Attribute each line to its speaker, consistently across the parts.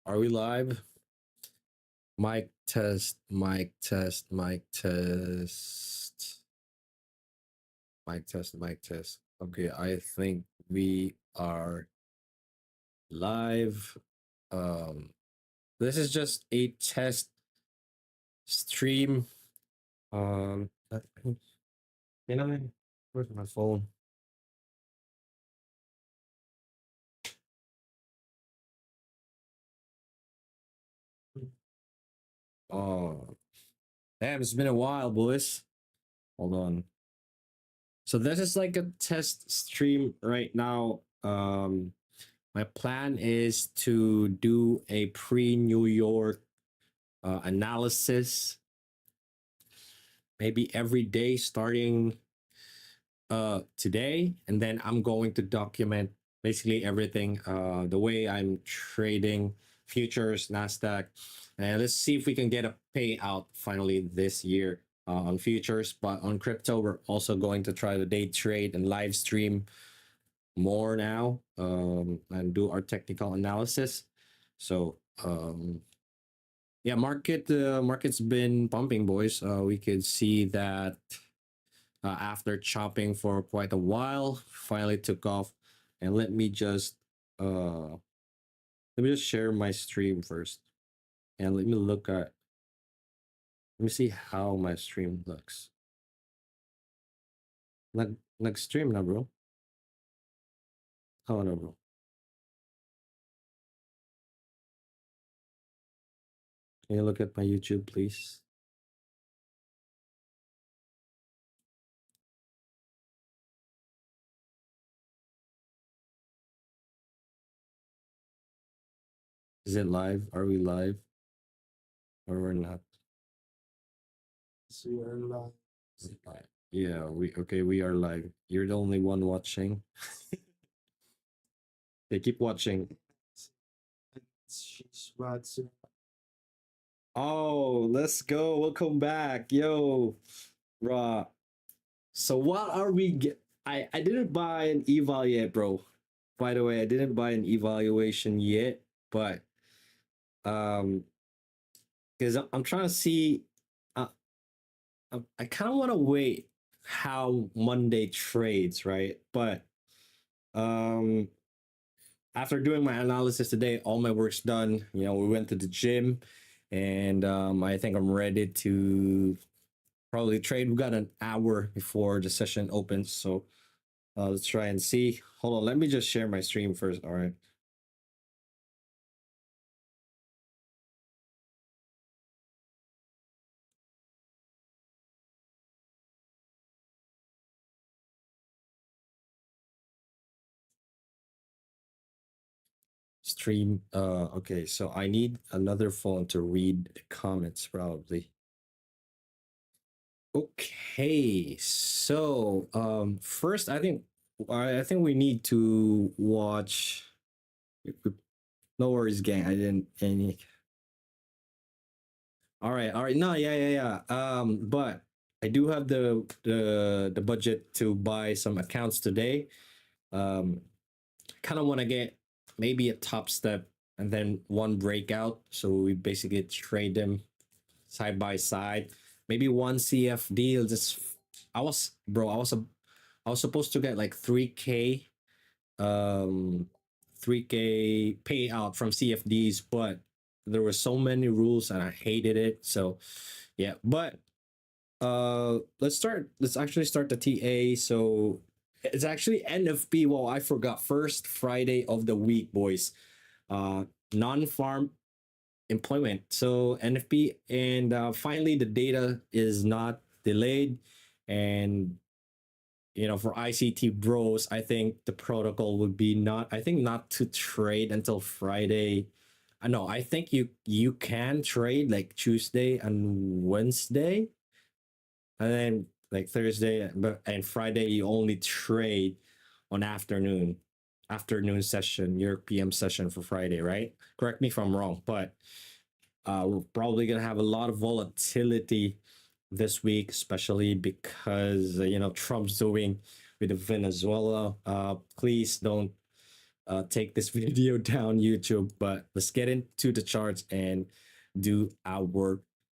Speaker 1: Are we live? Mic test, mic test, mic test. Mic test, mic test. Okay, I think we are live. This is just a test stream. You know, where's my phone? Oh, damn, it's been a while, boys. Hold on. So this is like a test stream right now. My plan is to do a pre-New York analysis, maybe every day starting today, and then I'm going to document basically everything, the way I'm trading futures, Nasdaq, and let's see if we can get a payout finally this year on futures. But on crypto, we're also going to try to day trade and live stream more now, and do our technical analysis. So yeah, market's been pumping, boys. We could see that after chopping for quite a while, finally took off. And let me just share my stream first, and let me see how my stream looks. Like stream now, bro. Oh no, bro. Can you look at my YouTube, please? Is it live? Are we live? Or we're not?
Speaker 2: So you're live.
Speaker 1: Is it live? Yeah, we are live. You're the only one watching. Okay, keep watching.
Speaker 2: She's watching.
Speaker 1: Oh, let's go. Welcome back. Yo, raw. So what are we get? I didn't buy an eval yet, bro. By the way, I didn't buy an evaluation yet, but because I'm trying to see, uh, I kind of want to wait how Monday trades, right? But um, after doing my analysis today, all my work's done. You know, we went to the gym, and I think I'm ready to probably trade. We've got an hour before the session opens, so let's try and see. Hold on, let me just share my stream first. All right. Stream. Okay, so I need another phone to read the comments probably. Okay, so first I think we need to watch. No worries, gang. I didn't any. All right, all right. No, yeah. But I do have the budget to buy some accounts today. Kind of want to get maybe a top step and then one breakout. So we basically trade them side by side. Maybe one CFD. I was, bro. I was supposed to get like 3K, 3K payout from CFDs, but there were so many rules and I hated it. So yeah, but let's actually start the TA. So it's actually NFP. Well, I forgot, first Friday of the week, boys. Non-farm employment, so NFP, and finally the data is not delayed. And you know, for ICT bros, I think the protocol would be not to trade until Friday. I know, I think you can trade like Tuesday and Wednesday, and then like Thursday, and Friday you only trade on afternoon session, your PM session for Friday, right? Correct me if I'm wrong, but we're probably gonna have a lot of volatility this week, especially because you know, Trump's doing with Venezuela. Please don't take this video down YouTube. But let's get into the charts and do our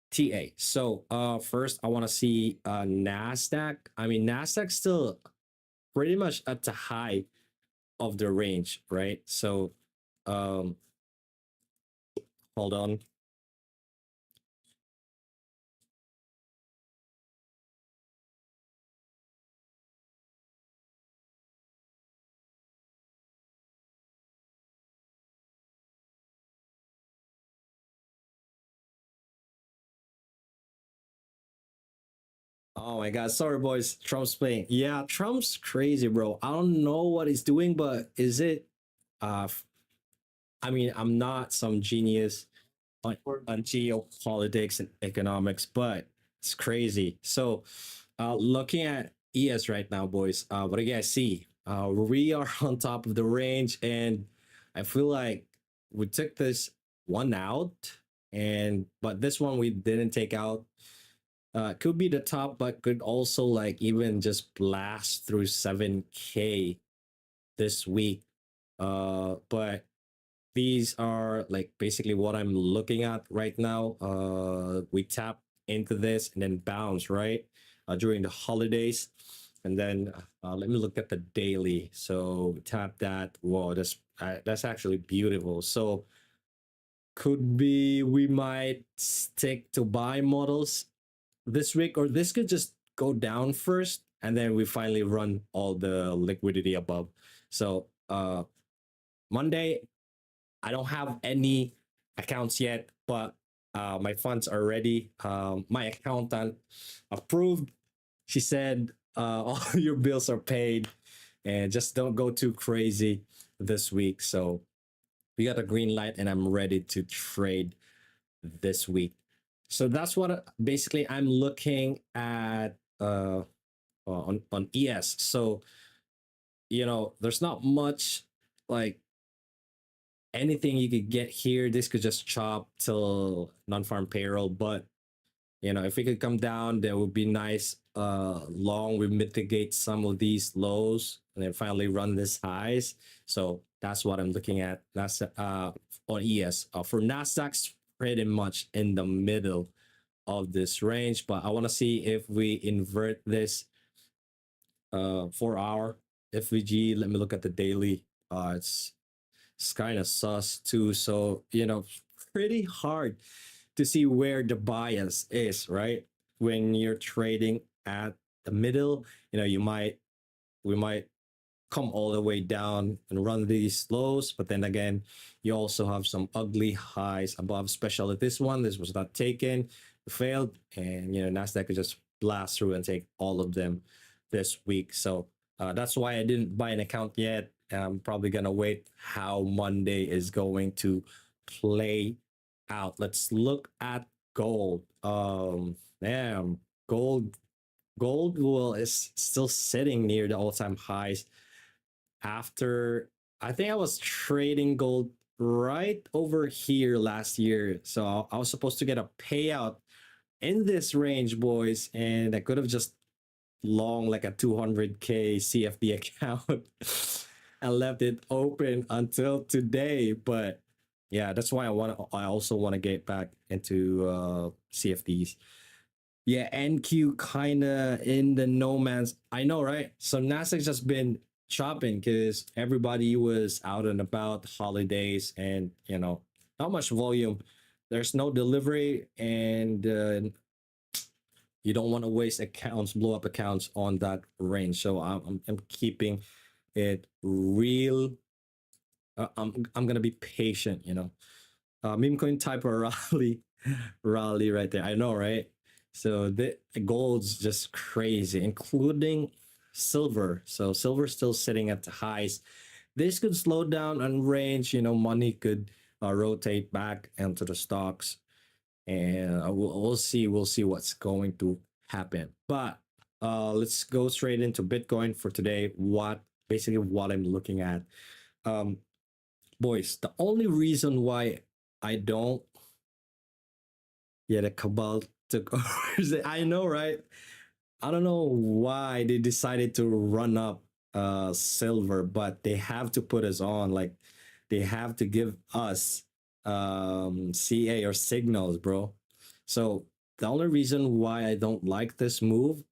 Speaker 1: TA. So first I want to see Nasdaq. I mean, Nasdaq still pretty much at the high of the range, right? So um hold on. Oh my god, sorry boys. Trump's playing. Yeah, Trump's crazy, bro. I don't know what he's doing, but is it I mean, I'm not some genius on geopolitics and economics, but it's crazy. So, looking at ES right now, boys, what do you guys see? We are on top of the range, and I feel like we took this one out, and but this one we didn't take out. Could be the top, but could also like even just blast through 7K this week. But these are like basically what I'm looking at right now. We tap into this and then bounce, right? During the holidays. And then let me look at the daily. So tap that. Whoa, that's actually beautiful. So could be we might stick to buy models this week, or this could just go down first and then we finally run all the liquidity above. So Monday, I don't have any accounts yet, but my funds are ready. My accountant approved. She said all your bills are paid, and just don't go too crazy this week. So we got a green light, and I'm ready to trade this week. So that's what basically I'm looking at on ES. So there's not much like anything you could get here. This could just chop till non-farm payroll, but if it could come down, that would be nice. Long we mitigate some of these lows and then finally run this highs. So that's what I'm looking at. That's on ES. For Nasdaq's pretty much in the middle of this range, but I want to see if we invert this 4 hour FVG. Let me look at the daily. It's kind of sus too. So pretty hard to see where the bias is, right? When you're trading at the middle, we might come all the way down and run these lows, but then again, you also have some ugly highs above, especially this was not taken, failed, and Nasdaq could just blast through and take all of them this week. So that's why I didn't buy an account yet. I'm probably gonna wait how Monday is going to play out. Let's look at gold. Damn, gold will is still sitting near the all-time highs after I think I was trading gold right over here last year. So I was supposed to get a payout in this range, boys, and I could have just long like a 200K CFD account and left it open until today. But yeah, that's why I also want to get back into CFDs. Yeah, NQ kind of in the no man's. I know, right? So Nasdaq's just been shopping because everybody was out and about holidays, and not much volume. There's no delivery, and you don't want to waste accounts, blow up accounts on that range. So I'm keeping it real. I'm gonna be patient. Meme coin type of rally right there. I know, right? So the gold's just crazy, including silver. So silver's still sitting at the highs. This could slow down on range. Money could rotate back into the stocks, and we'll see. We'll see what's going to happen. But let's go straight into Bitcoin for today. Basically what I'm looking at. Um, Boys, the only reason why I don't the cabal took over. I know, right? I don't know why they decided to run up silver, but they have to put us on, like they have to give us CA or signals, bro. So the only reason why I don't like this move,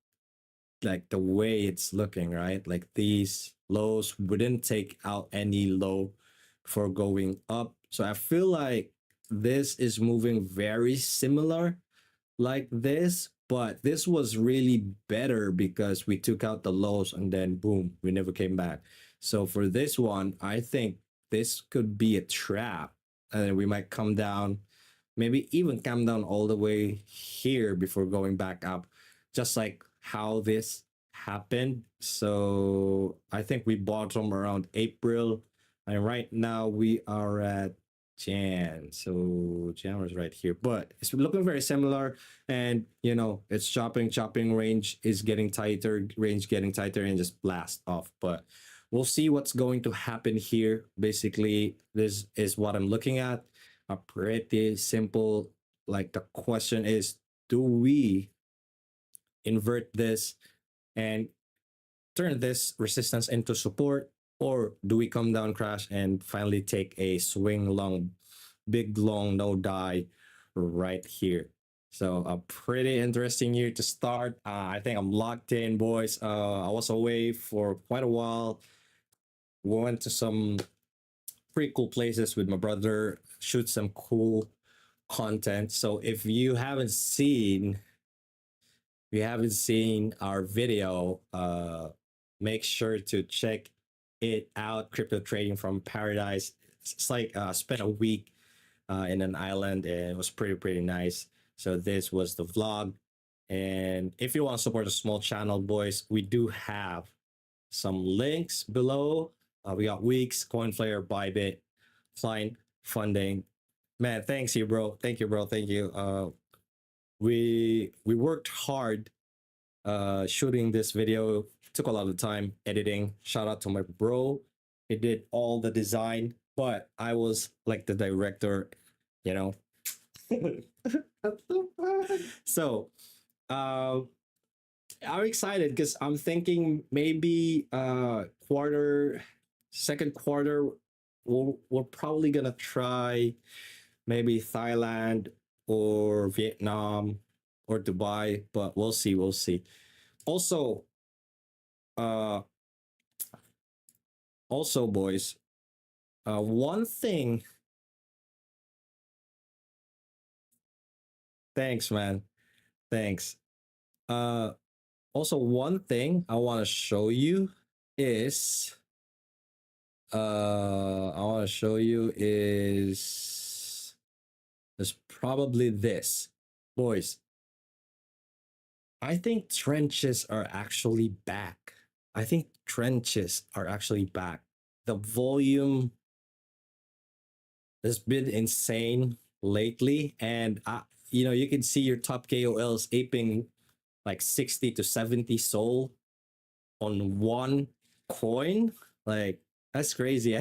Speaker 1: like the way it's looking, right? Like these lows wouldn't take out any low before going up. So I feel like this is moving very similar like this, but this was really better because we took out the lows and then boom, we never came back. So for this one, I think this could be a trap, and we might come down, maybe even come down all the way here before going back up, just like how this happened. So I think we bottom around April, and right now we are at Jan. So Jan was right here, but it's looking very similar. And it's chopping range is getting tighter, range getting tighter, and just blast off. But we'll see what's going to happen here. Basically, this is what I'm looking at. A pretty simple, like the question is, do we invert this and turn this resistance into support, or do we come down, crash, and finally take a swing long, big long no die right here? So a pretty interesting year to start. I think I'm locked in, boys. I was away for quite a while. We went to some pretty cool places with my brother, shoot some cool content. So if you haven't seen our video, make sure to check it out. Crypto trading from paradise. It's like spent a week in an island, and it was pretty nice. So this was the vlog. And if you want to support a small channel, boys, we do have some links below. We got Weeks, Coinflare, Bybit, client funding. Man, thanks you, bro. Thank you, bro. Thank you. We worked hard shooting this video. Took a lot of time editing. Shout out to my bro. He did all the design, but I was like the director, you know. So I'm excited because I'm thinking maybe second quarter, we're probably gonna try maybe Thailand or Vietnam or Dubai, but we'll see, we'll see. Also, uh, also, boys, one thing. Thanks, man. Thanks. Uh, Also, one thing I want to show you is I want to show you is probably this. Boys, I think trenches are actually back. I think trenches are actually back. The volume has been insane lately, and you can see your top KOLs aping like 60 to 70 soul on one coin. Like that's crazy.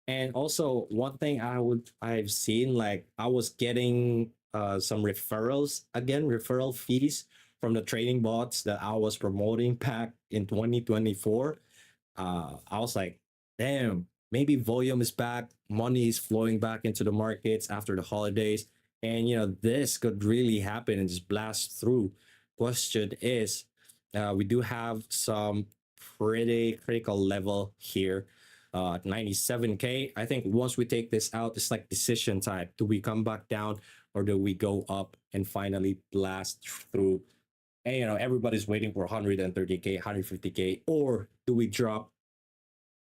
Speaker 1: And also one thing I've seen, like I was getting some referral fees from the trading bots that I was promoting back in 2024. I was like, damn, maybe volume is back, money is flowing back into the markets after the holidays, and this could really happen and just blast through. Question is, we do have some pretty critical level here at 97K. I think once we take this out, it's like decision time. Do we come back down, or do we go up and finally blast through? And everybody's waiting for 130K, 150K, or do we drop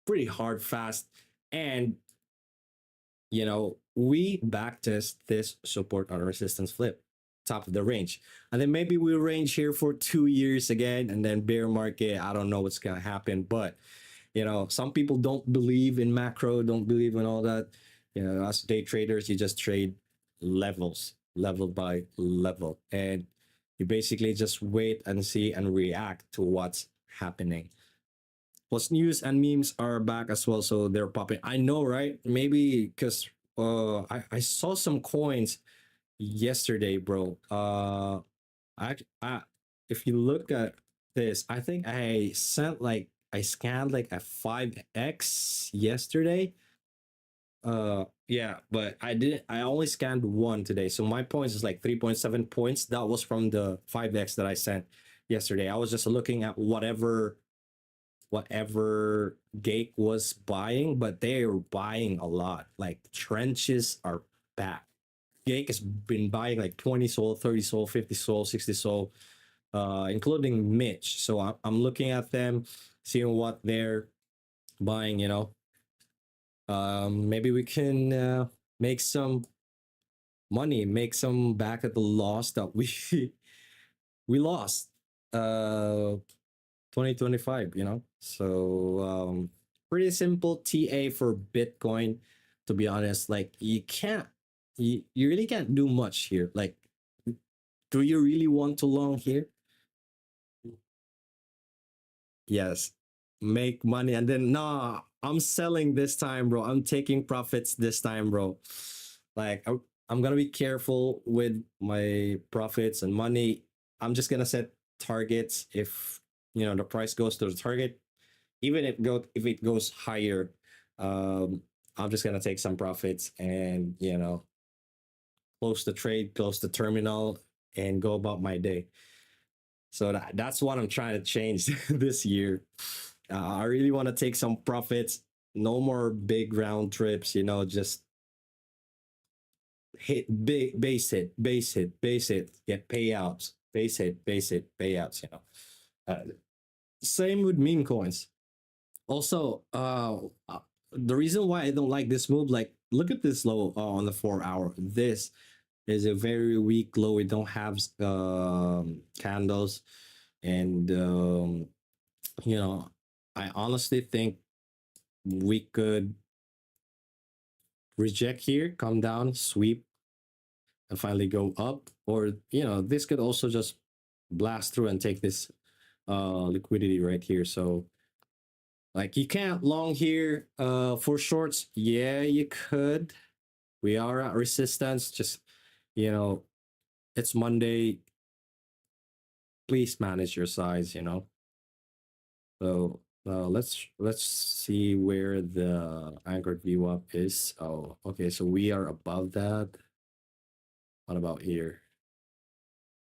Speaker 1: pretty hard fast and we backtest this support on resistance flip, top of the range, and then maybe we range here for 2 years again, and then bear market. I don't know what's gonna happen, but some people don't believe in macro, don't believe in all that. As day traders, you just trade levels, level by level, and you basically just wait and see and react to what's happening. Plus, news and memes are back as well, so they're popping. I know, right? Maybe because I saw some coins yesterday, bro. I if you look at this, I think I I scanned like a 5x yesterday. Yeah, but I only scanned one today. So my points is like 3.7 points. That was from the 5x that I sent yesterday. I was just looking at whatever Gake was buying, but they are buying a lot. Like trenches are back. Gake has been buying like 20 soul, 30 soul, 50 soul, 60 soul, including Mitch. So I'm looking at them, seeing what they're buying, you know. Maybe we can make some money, make some back at the loss that we we lost. 2025, you know. So pretty simple TA for Bitcoin, to be honest. Like you really can't do much here. Like, do you really want to long here? Yes, make money and then nah, I'm selling this time, bro. I'm taking profits this time, bro. Like I'm gonna be careful with my profits and money. I'm just gonna set targets. If you know the price goes to the target, even if it goes higher, um I'm just gonna take some profits and you know close the trade, close the terminal, and go about my day. So that's what I'm trying to change this year. I really want to take some profits. No more big round trips, you know, just hit big base hit, get payouts, base hit, payouts, you know. Same with meme coins. Also, the reason why I don't like this move, like, look at this low on the 4 hour. This is a very weak low. We don't have candles, and you know, I honestly think we could reject here, come down, sweep, and finally go up. Or you know, this could also just blast through and take this liquidity right here. So like you can't long here for shorts. Yeah, you could. We are at resistance. Just you know, it's Monday. Please manage your size. You know. So let's see where the anchored VWAP is. Oh, okay. So we are above that. What about here?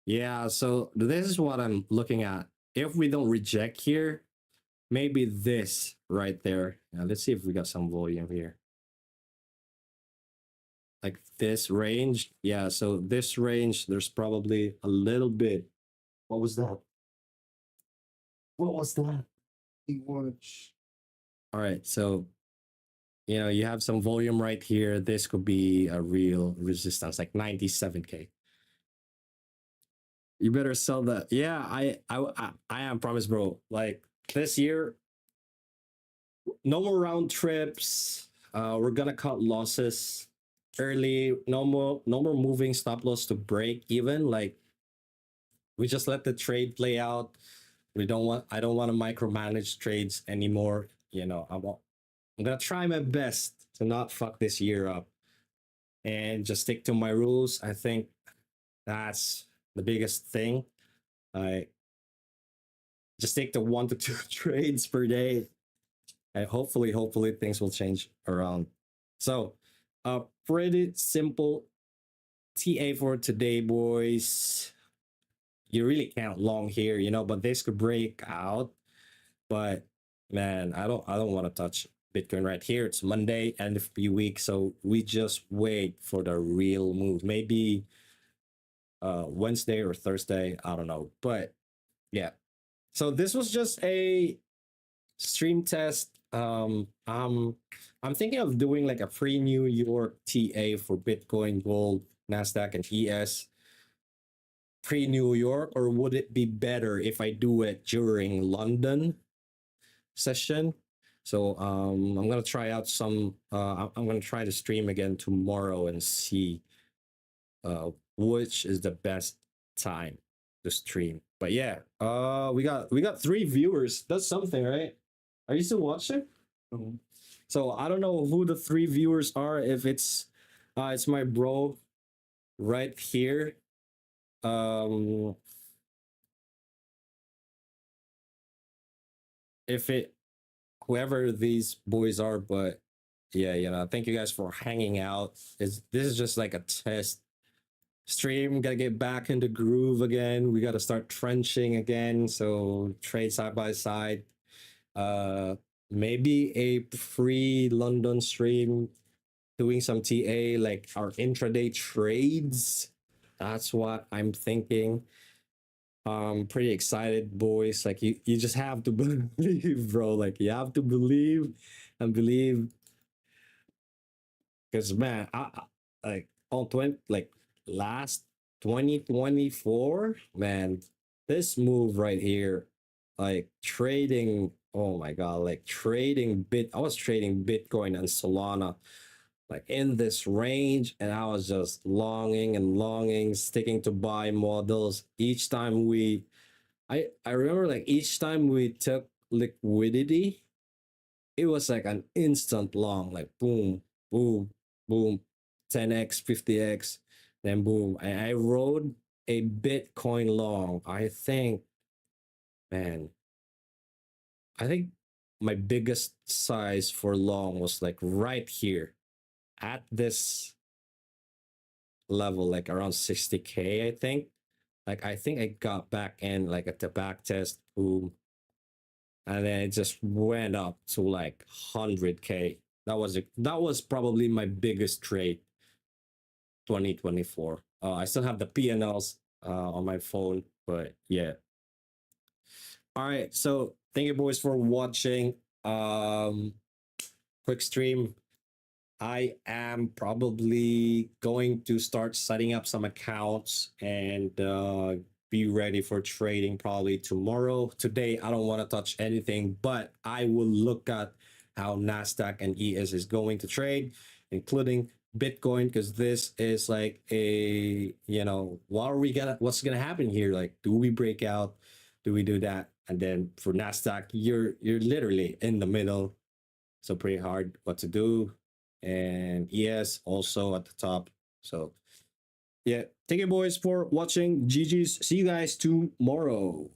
Speaker 1: Yeah. So this is what I'm looking at. If we don't reject here, maybe this right there. Now let's see if we got some volume here. Like this range. Yeah. So this range, there's probably a little bit. What was that? What was that? Watch. All right. So you know, you have some volume right here. This could be a real resistance, like 97K. You better sell that. Yeah, I am promise, bro. Like this year, no more round trips. We're gonna cut losses early. No more moving stop loss to break even. Like we just let the trade play out. I don't want to micromanage trades anymore. You know, I'm gonna try my best to not fuck this year up and just stick to my rules. I think that's the biggest thing. I just take the 1 to 2 trades per day, and hopefully things will change around. So, pretty simple TA for today, boys. You really can't long here, you know, but this could break out. But man, I don't want to touch Bitcoin right here. It's Monday, end of the week, so we just wait for the real move. Maybe Wednesday or Thursday, I don't know. But yeah. So this was just a stream test. I'm thinking of doing like a pre New York TA for Bitcoin, Gold, Nasdaq, and ES pre New York, or would it be better if I do it during London session? So I'm gonna try out some. I'm gonna try to stream again tomorrow and see which is the best time to stream. But yeah, we got 3 viewers. That's something, right? Are you still watching? Mhm. So I don't know who the 3 viewers are. If it's my bro right here. Um, if it whoever these boys are, but yeah, thank you guys for hanging out. This is just like a test stream. Gotta get back into groove again. We gotta start trenching again. So trade side by side. Uh, maybe a free London stream doing some TA like our intraday trades. That's what I'm thinking. Pretty excited, boys. Like you just have to believe, bro. Like you have to believe and believe, because man, like on 20, like last 2024, man, this move right here, like trading. Oh my god, like trading bit. I was trading Bitcoin and Solana like in this range, and I was just longing and longing, sticking to buy models each time I remember like each time we took liquidity, it was like an instant long, like boom, boom, boom, 10x, 50x, then boom. I rode a Bitcoin long. Man, I think my biggest size for long was like right here at this level, like around 60K, I think. Like I think I got back in like at the back test, boom, and then it just went up to like 100K. That was probably my biggest trade 2024. I still have the P&Ls on my phone, but yeah. All right, so thank you boys for watching. Quick stream. I am probably going to start setting up some accounts and be ready for trading probably tomorrow. Today, I don't want to touch anything, but I will look at how NASDAQ and ES is going to trade, including Bitcoin, because this is like what's gonna happen here? Like, do we break out? Do we do that? And then for NASDAQ, you're literally in the middle, so pretty hard what to do. And ES also at the top. So yeah, thank you boys for watching. GG's. See you guys tomorrow.